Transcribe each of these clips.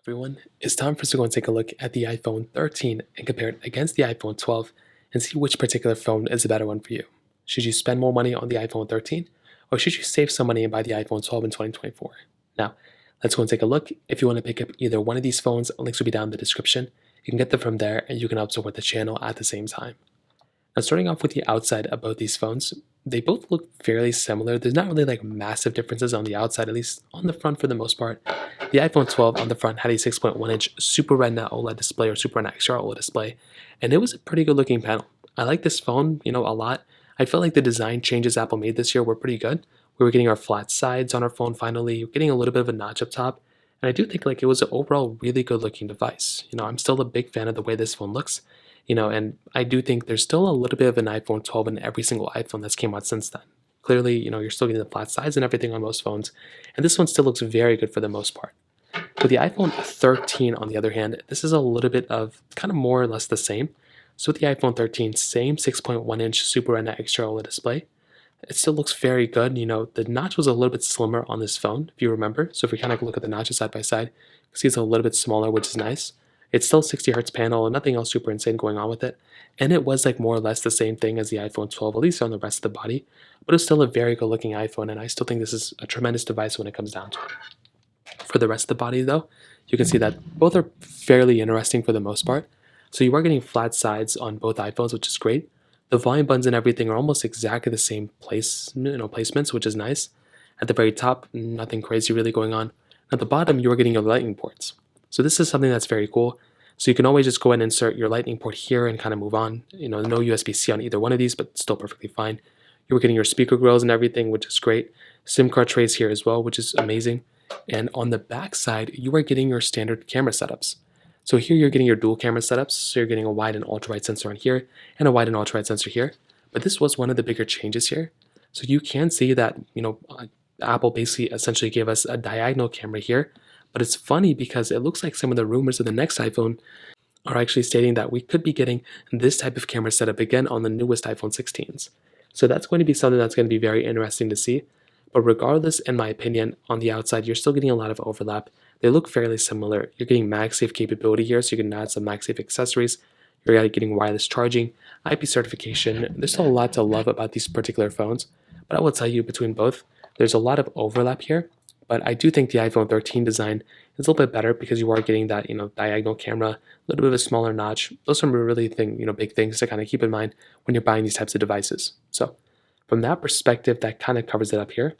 everyone, it's time for us to go and take a look at the iPhone 13 and compare it against the iPhone 12 and see which particular phone is a better one for you. Should you spend more money on the iPhone 13 or should you save some money and buy the iPhone 12 in 2024? Now, let's go and take a look. If you want to pick up either one of these phones, links will be down in the description. You can get them from there and you can help support the channel at the same time. Now, starting off with the outside of both these phones, they both look fairly similar. There's not really like massive differences on the outside, at least on the front for the most part. The iPhone 12 on the front had a 6.1-inch Super Retina OLED display or Super Retina XR OLED display, and it was a pretty good looking panel. I like this phone, a lot. I felt like the design changes Apple made this year were pretty good. We were getting our flat sides on our phone finally, getting a little bit of a notch up top, and I do think like it was an overall really good looking device. I'm still a big fan of the way this phone looks. And I do think there's still a little bit of an iPhone 12 in every single iPhone that's came out since then. Clearly, you're still getting the flat sides and everything on most phones, and this one still looks very good for the most part. With the iPhone 13, on the other hand, this is a little bit of kind of more or less the same. So with the iPhone 13, same 6.1-inch Super Retina XR OLED display. It still looks very good. The notch was a little bit slimmer on this phone, if you remember. So if we kind of look at the notches side by side, you can see it's a little bit smaller, which is nice. It's still 60 Hz panel and nothing else super insane going on with it. And it was like more or less the same thing as the iPhone 12, at least on the rest of the body. But it's still a very good looking iPhone, and I still think this is a tremendous device when it comes down to it. For the rest of the body though, you can see that both are fairly interesting for the most part. So you are getting flat sides on both iPhones, which is great. The volume buttons and everything are almost exactly the same placements, which is nice. At the very top, nothing crazy really going on. At the bottom, you are getting your lightning ports. So this is something that's very cool. So you can always just go ahead and insert your lightning port here and kind of move on. No USB-C on either one of these, but still perfectly fine. You're getting your speaker grills and everything, which is great. SIM card trays here as well, which is amazing. And on the back side, you are getting your standard camera setups. So here you're getting your dual camera setups. So you're getting a wide and ultra-wide sensor on here and a wide and ultra-wide sensor here. But this was one of the bigger changes here. So you can see that, Apple basically essentially gave us a diagonal camera here. But it's funny because it looks like some of the rumors of the next iPhone are actually stating that we could be getting this type of camera setup again on the newest iPhone 16s. So that's going to be something that's going to be very interesting to see. But regardless, in my opinion, on the outside, you're still getting a lot of overlap. They look fairly similar. You're getting MagSafe capability here, so you can add some MagSafe accessories. You're getting wireless charging, IP certification. There's still a lot to love about these particular phones. But I will tell you, between both, there's a lot of overlap here. But I do think the iPhone 13 design is a little bit better because you are getting that, diagonal camera, a little bit of a smaller notch. Those are really big things to kind of keep in mind when you're buying these types of devices. So from that perspective, that kind of covers it up here.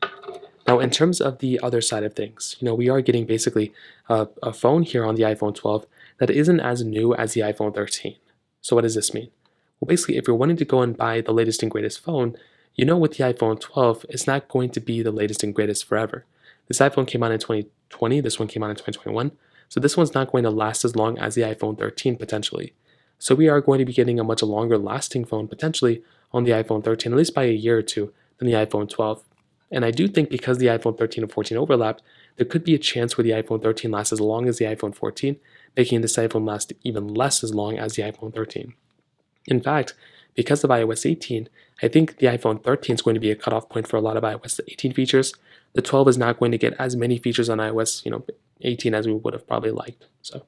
Now, in terms of the other side of things, we are getting basically a phone here on the iPhone 12 that isn't as new as the iPhone 13. So what does this mean? Well, basically, if you're wanting to go and buy the latest and greatest phone, with the iPhone 12, it's not going to be the latest and greatest forever. This iPhone came out in 2020, this one came out in 2021, so this one's not going to last as long as the iPhone 13 potentially. So we are going to be getting a much longer lasting phone potentially on the iPhone 13, at least by a year or two, than the iPhone 12. And I do think because the iPhone 13 and 14 overlapped, there could be a chance where the iPhone 13 lasts as long as the iPhone 14, making this iPhone last even less as long as the iPhone 13. In fact, because of iOS 18, I think the iPhone 13 is going to be a cutoff point for a lot of iOS 18 features. The 12 is not going to get as many features on iOS 18 as we would have probably liked. So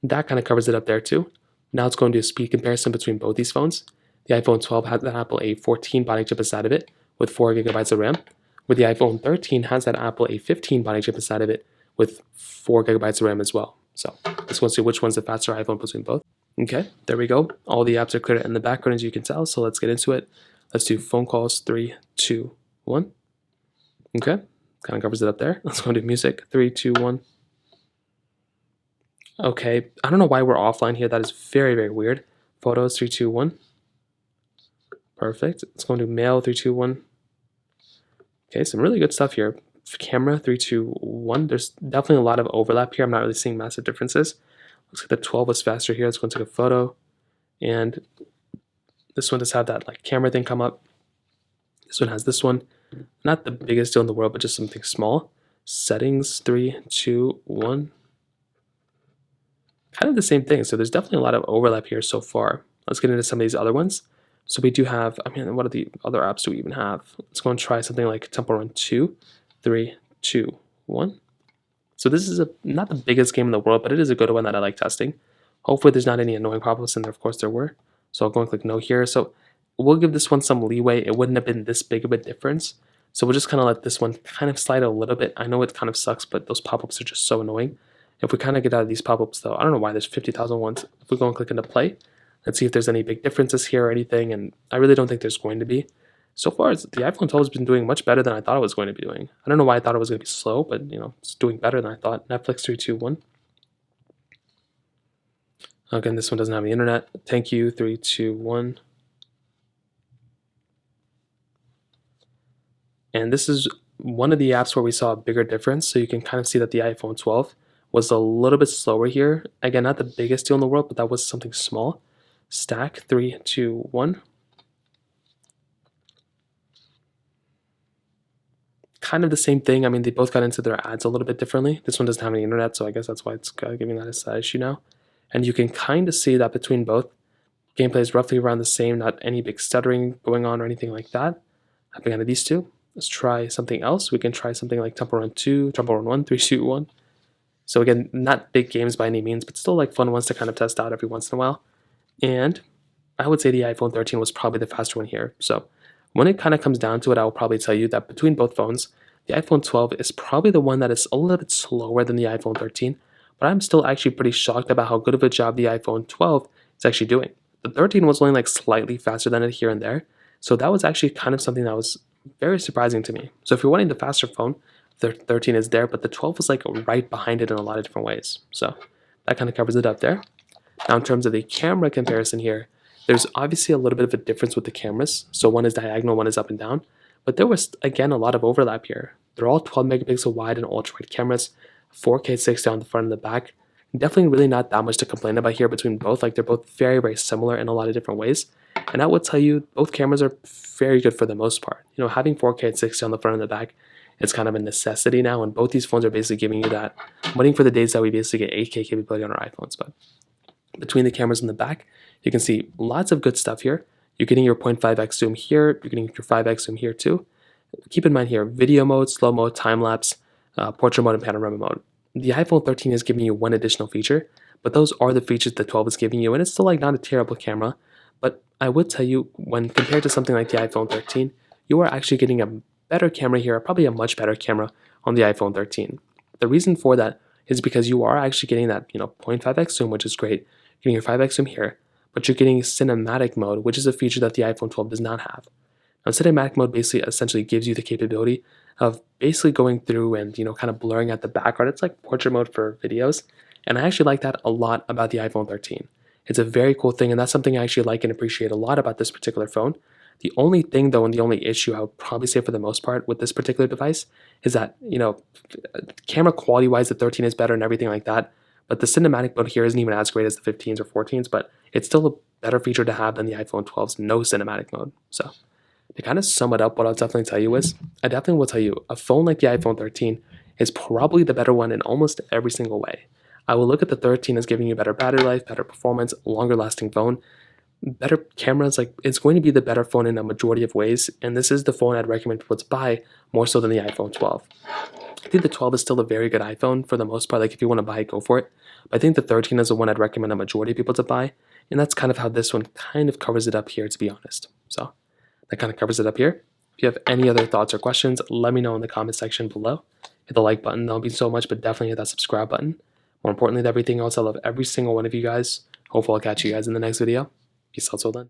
that kind of covers it up there too. Now let's go into a speed comparison between both these phones. The iPhone 12 has that Apple A14 body chip inside of it with 4 gigabytes of RAM, where the iPhone 13 has that Apple A15 body chip inside of it with 4 gigabytes of RAM as well. So let's go see which one's the faster iPhone between both. Okay, there we go. All the apps are clear in the background as you can tell, so let's get into it. Let's do phone calls, 3, 2, 1. Okay, kind of covers it up there. Let's go into music, 3, 2, 1. Okay, I don't know why we're offline here. That is very, very weird. Photos, 3, 2, 1. Perfect. Let's go into mail, 3, 2, 1. Okay, some really good stuff here. Camera, 3, 2, 1. There's definitely a lot of overlap here. I'm not really seeing massive differences. Looks like the 12 was faster here. Let's go and take a photo. And this one does have that camera thing come up. This one has this one. Not the biggest deal in the world, but just something small. Settings, 3, 2, 1. Kind of the same thing. So there's definitely a lot of overlap here so far. Let's get into some of these other ones. So we do have, what are the other apps do we even have? Let's go and try something like Temple Run 2, 3, 2, 1. So this is not the biggest game in the world, but it is a good one that I like testing. Hopefully there's not any annoying problems in there. Of course there were. So I'll go and click no here. So we'll give this one some leeway. It wouldn't have been this big of a difference. So we'll just kind of let this one kind of slide a little bit. I know it kind of sucks, but those pop-ups are just so annoying. If we kind of get out of these pop-ups though, I don't know why there's 50,000 ones. If we go and click into play, let's see if there's any big differences here or anything. And I really don't think there's going to be. So far, the iPhone 12 has been doing much better than I thought it was going to be doing. I don't know why I thought it was going to be slow, but it's doing better than I thought. Netflix 321. Again, this one doesn't have any internet. Thank you 321. And this is one of the apps where we saw a bigger difference. So you can kind of see that the iPhone 12 was a little bit slower here. Again, not the biggest deal in the world, but that was something small. Stack 321. Kind of the same thing. I mean, they both got into their ads a little bit differently. This one doesn't have any internet, so I guess that's why it's giving that as an issue now. And you can kind of see that between both, gameplay is roughly around the same, not any big stuttering going on or anything like that. Happening out of these two. Let's try something else. We can try something like Temple Run 2, Temple Run 1, 3, Shoot 1. So again, not big games by any means, but still like fun ones to kind of test out every once in a while. And I would say the iPhone 13 was probably the faster one here. So when it kind of comes down to it, I will probably tell you that between both phones, the iPhone 12 is probably the one that is a little bit slower than the iPhone 13, but I'm still actually pretty shocked about how good of a job the iPhone 12 is actually doing. The 13 was only like slightly faster than it here and there, so that was actually kind of something that was very surprising to me. So if you're wanting the faster phone, the 13 is there, but the 12 was like right behind it in a lot of different ways. So that kind of covers it up there. Now in terms of the camera comparison here, there's obviously a little bit of a difference with the cameras. So one is diagonal, one is up and down. But there was, again, a lot of overlap here. They're all 12 megapixel wide and ultra-wide cameras, 4K 60 on the front and the back. Definitely really not that much to complain about here between both. Like they're both very, very similar in a lot of different ways. And I would tell you, both cameras are very good for the most part. Having 4K at 60 on the front and the back, it's kind of a necessity now. And both these phones are basically giving you that. I'm waiting for the days that we basically get 8K capability on our iPhones. But between the cameras in the back, you can see lots of good stuff here. You're getting your 0.5x zoom here. You're getting your 5x zoom here too. Keep in mind here, video mode, slow mode, time-lapse, portrait mode, and panorama mode. The iPhone 13 is giving you one additional feature, but those are the features the 12 is giving you, and it's still like not a terrible camera. But I would tell you, when compared to something like the iPhone 13, you are actually getting a better camera here, probably a much better camera on the iPhone 13. The reason for that is because you are actually getting that 0.5x zoom, which is great. You're getting your 5x zoom here, but you're getting cinematic mode, which is a feature that the iPhone 12 does not have. Now, cinematic mode basically essentially gives you the capability of basically going through and kind of blurring out the background. It's like portrait mode for videos, and I actually like that a lot about the iPhone 13. It's a very cool thing, and that's something I actually like and appreciate a lot about this particular phone. The only thing though, and the only issue I would probably say for the most part with this particular device is that camera quality wise, the 13 is better and everything like that. But the cinematic mode here isn't even as great as the 15s or 14s, but it's still a better feature to have than the iPhone 12's no cinematic mode. So to kind of sum it up, what I'll definitely tell you is, I definitely will tell you, a phone like the iPhone 13 is probably the better one in almost every single way. I will look at the 13 as giving you better battery life, better performance, longer lasting phone, better cameras. Like it's going to be the better phone in a majority of ways, and this is the phone I'd recommend people to buy more so than the iPhone 12. I think the 12 is still a very good iPhone for the most part. Like if you want to buy it, go for it. But I think the 13 is the one I'd recommend a majority of people to buy, and that's kind of how this one kind of covers it up here, to be honest. So that kind of covers it up here. If you have any other thoughts or questions, let me know in the comment section below. Hit the like button, that'll be so much, but definitely hit that subscribe button. More importantly than everything else, I love every single one of you guys. Hopefully I'll catch you guys in the next video. Peace out till then.